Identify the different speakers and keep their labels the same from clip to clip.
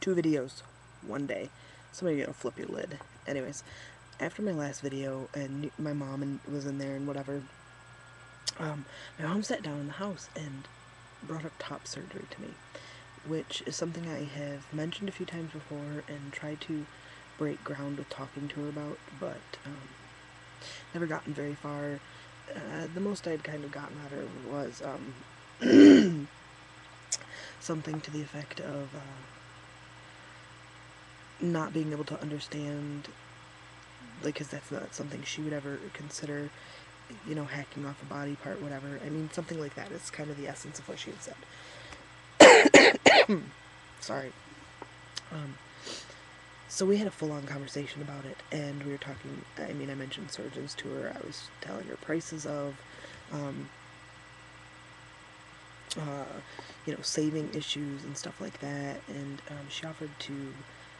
Speaker 1: 2 videos one day. Somebody gonna flip your lid. Anyways, after my last video, and my mom was in there and whatever, my mom sat down in the house and brought up top surgery to me, which is something I have mentioned a few times before and tried to break ground with talking to her about, but never gotten very far. The most I'd kind of gotten at her was something to the effect of not being able to understand, like, because that's not something she would ever consider, you know, hacking off a body part, whatever. I mean, something like that is kind of the essence of what she had said. Sorry. So we had a full-on conversation about it, and we were talking, I mean, I mentioned surgeons to her. I was telling her prices of, you know, saving issues and stuff like that, and she offered to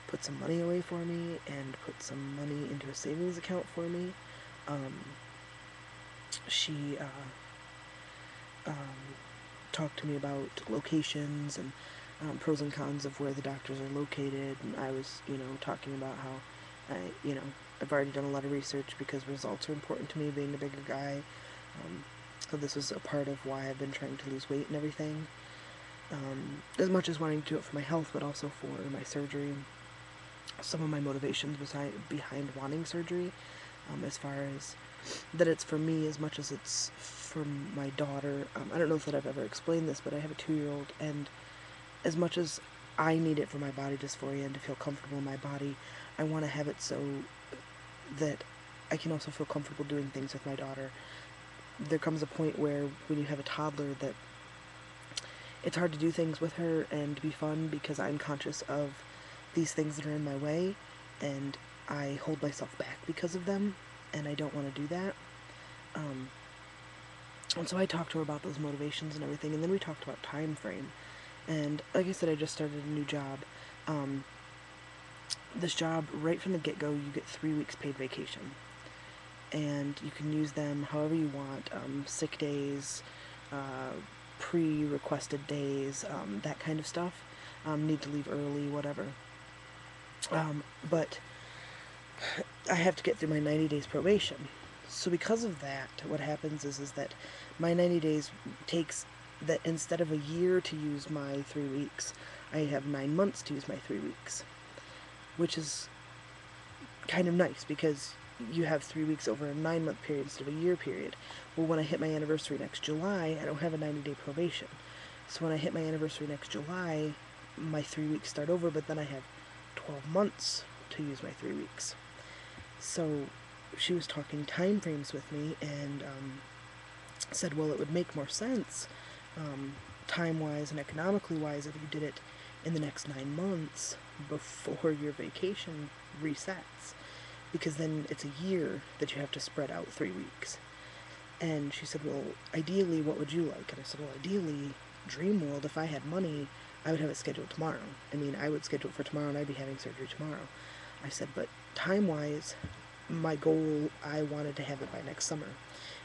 Speaker 1: put some money away for me and put some money into a savings account for me. She talked to me about locations and pros and cons of where the doctors are located, and I was, you know, talking about how I've already done a lot of research because results are important to me, being a bigger guy. So this was a part of why I've been trying to lose weight and everything. As much as wanting to do it for my health, but also for my surgery. Some of my motivations behind wanting surgery, as far as that it's for me as much as it's for my daughter. I don't know if I've ever explained this, but I have a 2-year-old, and as much as I need it for my body dysphoria and to feel comfortable in my body, I want to have it so that I can also feel comfortable doing things with my daughter. There comes a point where when you have a toddler that it's hard to do things with her and be fun because I'm conscious of these things that are in my way, and I hold myself back because of them, and I don't want to do that. And so I talked to her about those motivations and everything, and then we talked about time frame. And like I said, I just started a new job. This job, right from the get-go, you get 3 weeks paid vacation. And you can use them however you want. Sick days, pre-requested days, that kind of stuff. Need to leave early, whatever. But I have to get through my 90 days probation. So because of that, what happens is that my 90 days takes that instead of a year to use my 3 weeks, I have 9 months to use my 3 weeks, which is kind of nice because you have 3 weeks over a 9-month period instead of a year period. Well, when I hit my anniversary next July, I don't have a 90-day probation. So when I hit my anniversary next July, my 3 weeks start over, but then I have 12 months to use my 3 weeks. So she was talking time frames with me, and said, well, it would make more sense, time-wise and economically-wise, if you did it in the next 9 months before your vacation resets, because then it's a year that you have to spread out 3 weeks. And she said, well, ideally, what would you like? And I said, well, ideally, dream world, if I had money, I would have it scheduled tomorrow. I mean, I would schedule it for tomorrow, and I'd be having surgery tomorrow. I said, but time-wise, my goal, I wanted to have it by next summer,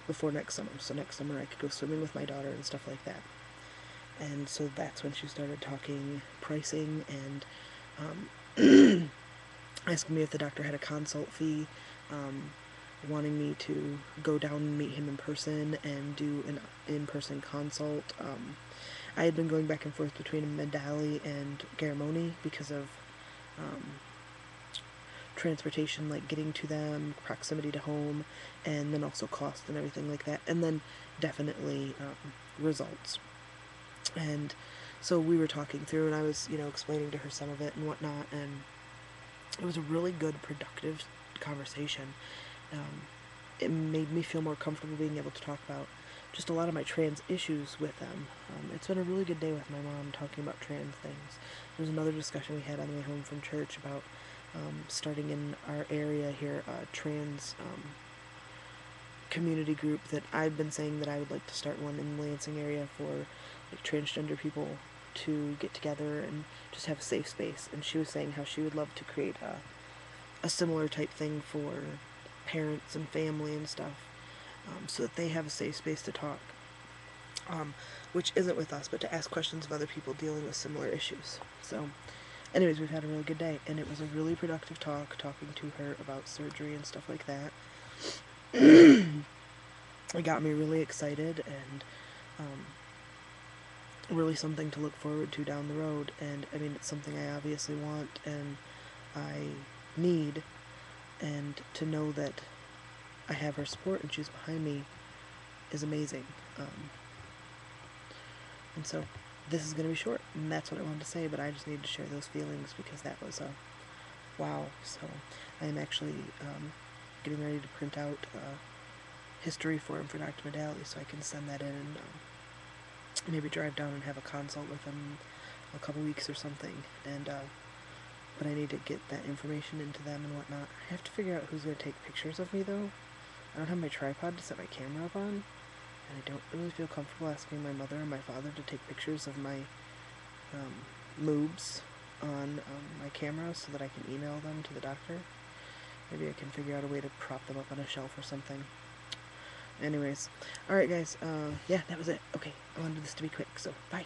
Speaker 1: before next summer. So next summer I could go swimming with my daughter and stuff like that. And so that's when she started talking pricing and asking me if the doctor had a consult fee, wanting me to go down and meet him in person and do an in-person consult. I had been going back and forth between Medali and Garamoni because of transportation, like getting to them, proximity to home, and then also cost and everything like that, and then definitely results. And so we were talking through, and I was, you know, explaining to her some of it and whatnot, and it was a really good, productive conversation. It made me feel more comfortable being able to talk about just a lot of my trans issues with them. It's been a really good day with my mom talking about trans things. There was another discussion we had on the way home from church about starting in our area here a trans community group that I've been saying that I would like to start one in the Lansing area for like transgender people to get together and just have a safe space. And she was saying how she would love to create a similar type thing for parents and family and stuff, so that they have a safe space to talk, which isn't with us, but to ask questions of other people dealing with similar issues. So Anyways, we've had a really good day, and it was a really productive talk, talking to her about surgery and stuff like that. It got me really excited, and really something to look forward to down the road. And I mean, it's something I obviously want and I need, and to know that I have her support and she's behind me is amazing. And so this is going to be short, and that's what I wanted to say, but I just needed to share those feelings because that was a wow. So I am actually getting ready to print out a history form for Dr. Medali so I can send that in and maybe drive down and have a consult with him a couple weeks or something. And but I need to get that information into them and whatnot. I have to figure out who's going to take pictures of me, though. I don't have my tripod to set my camera up on, and I don't really feel comfortable asking my mother or my father to take pictures of my moobs on my camera so that I can email them to the doctor. Maybe I can figure out a way to prop them up on a shelf or something. Anyways, alright guys, yeah, that was it. Okay, I wanted this to be quick, so bye.